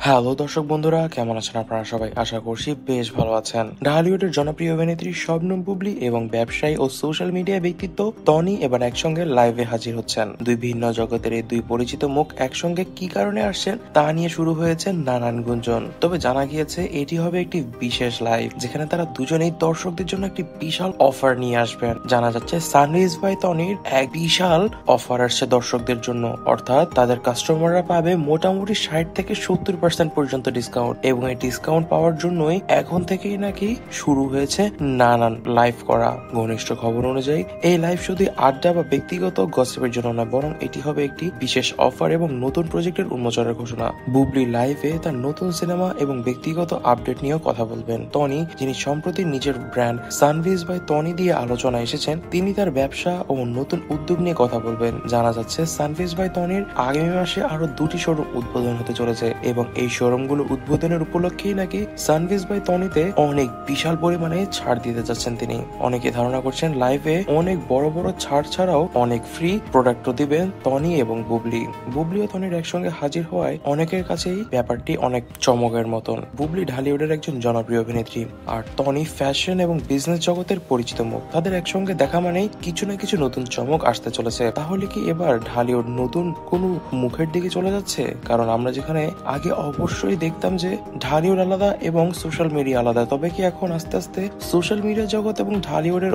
Hello দর্শক বন্ধুরা, কেমন আছেন আপনারা সবাই? আশা করছি বেশ ভালো আছেন। ঢালিউডের জনপ্রিয় অভিনেত্রী শবনম বুবলি এবং ব্যবসায়ী ও সোশ্যাল মিডিয়া ব্যক্তিত্ব টনি এবার একসঙ্গে লাইভে হাজির হচ্ছেন। দুই ভিন্ন জগতের এই দুই পরিচিত মুখ একসঙ্গে কি কারণে আসছেন তা নিয়ে শুরু হয়েছে নানান গুঞ্জন। তবে জানা গিয়েছে এটি হবে একটি বিশেষ লাইভ, যেখানে তারা দুজনেই দর্শকদের জন্য একটি বিশাল অফার নিয়ে আসবেন। জানা যাচ্ছে সানরাইজ বাই টনির এক বিশাল অফার আসছে দর্শকদের জন্য, অর্থাৎ তাদের কাস্টমাররা পাবে মোটামুটি 60 থেকে 70% পর্যন্ত ডিসকাউন্ট। এবং এই ডিসকাউন্ট পাওয়ার জন্যই এখন থেকেই নাকি শুরু হয়েছে নানান লাইভ করা। ঘনিষ্ঠ খবর অনুযায়ী এই লাইভ শুধু আড্ডা বা ব্যক্তিগত গসিপের জন্য নয়, বরং এটি হবে একটি বিশেষ অফার এবং নতুন প্রজেক্টের উন্মোচনের ঘোষণা। বুবলি লাইভে তার নতুন সিনেমা এবং ব্যক্তিগত আপডেট নিয়েও কথা বলবেন। টনি, যিনি সম্প্রতি নিজের ব্র্যান্ড সানরাইজ বাই টনি দিয়ে আলোচনা এসেছেন, তিনি তার ব্যবসা ও নতুন উদ্যোগ নিয়ে কথা বলবেন। জানা যাচ্ছে সানরাইজ বাই টনির আগামী মাসে আরো 2টি শোরুম উদ্বোধন হতে চলেছে এবং এই শোরুমগুলো উদ্বোধনের উপলক্ষেই নাকি সানরাইজ বাই টনিতে অনেক বিশাল পরিমাণে ছাড় দিতে যাচ্ছেন তিনি। অনেকে ধারণা করছেন লাইভে অনেক বড় বড় ছাড় ছাড়াও অনেক ফ্রি প্রোডাক্টও দিবেন টনি এবং বুবলি। বুবলি ও টনির একসঙ্গে হাজির হওয়ায় অনেকের কাছেই ব্যাপারটি অনেক চমকের মতন। বুবলি ঢালিউডের একজন জনপ্রিয় অভিনেত্রী, আর টনি ফ্যাশন এবং বিজনেস জগতের পরিচিত মুখ। তাদের একসঙ্গে দেখা মানেই কিছু না কিছু নতুন চমক আসতে চলেছে। তাহলে কি এবার ঢালিউড নতুন কোন মুখের দিকে চলে যাচ্ছে? কারণ আমরা যেখানে আগে অবশ্যই দেখতাম যে ঢালিউড আলাদা এবং সোশ্যাল মিডিয়া আলাদা, তবে কি এখন আস্তে আস্তে সোশ্যাল মিডিয়া জগৎ এবং ঢালিউডের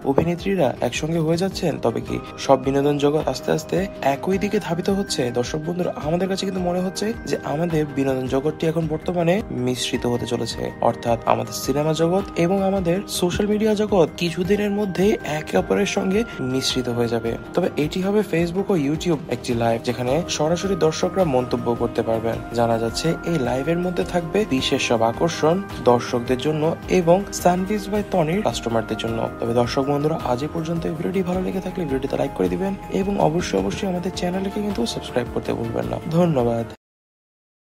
অভিনেত্রীরা একসঙ্গে হয়ে যাচ্ছেন? তবে কি সব বিনোদন জগৎ আস্তে আস্তে একই দিকে ধাবিত হচ্ছে? দর্শক বন্ধুরা, আমাদের কাছে কিন্তু মনে হচ্ছে যে আমাদের বিনোদন জগৎটি এখন বর্তমানে মিশ্রিত হতে চলেছে, অর্থাৎ আমাদের সিনেমা জগৎ এবং আমাদের সোশ্যাল মিডিয়া জগৎ কিছুদিনের মধ্যে একে অপরের সঙ্গে মিশ্রিত হয়ে যাবে। তবে এটি হবে ফেসবুক ও ইউটিউব একটি লাইভ, যেখানে সরাসরি দর্শকরা মন্তব্য করতে পারবেন। জানা যাচ্ছে এই লাইভের মধ্যে থাকবে বিশেষ সব আকর্ষণ দর্শকদের জন্য এবং সানরাইজ বাই টনির কাস্টমারদের জন্য। তবে দর্শক বন্ধুরা, আজ এই পর্যন্ত এই ভিডিওটি ভালো লেগে থাকলে ভিডিওতে লাইক করে দিবেন এবং অবশ্যই আমাদের চ্যানেলকে কিন্তু সাবস্ক্রাইব করতে ভুলবেন না। ধন্যবাদ।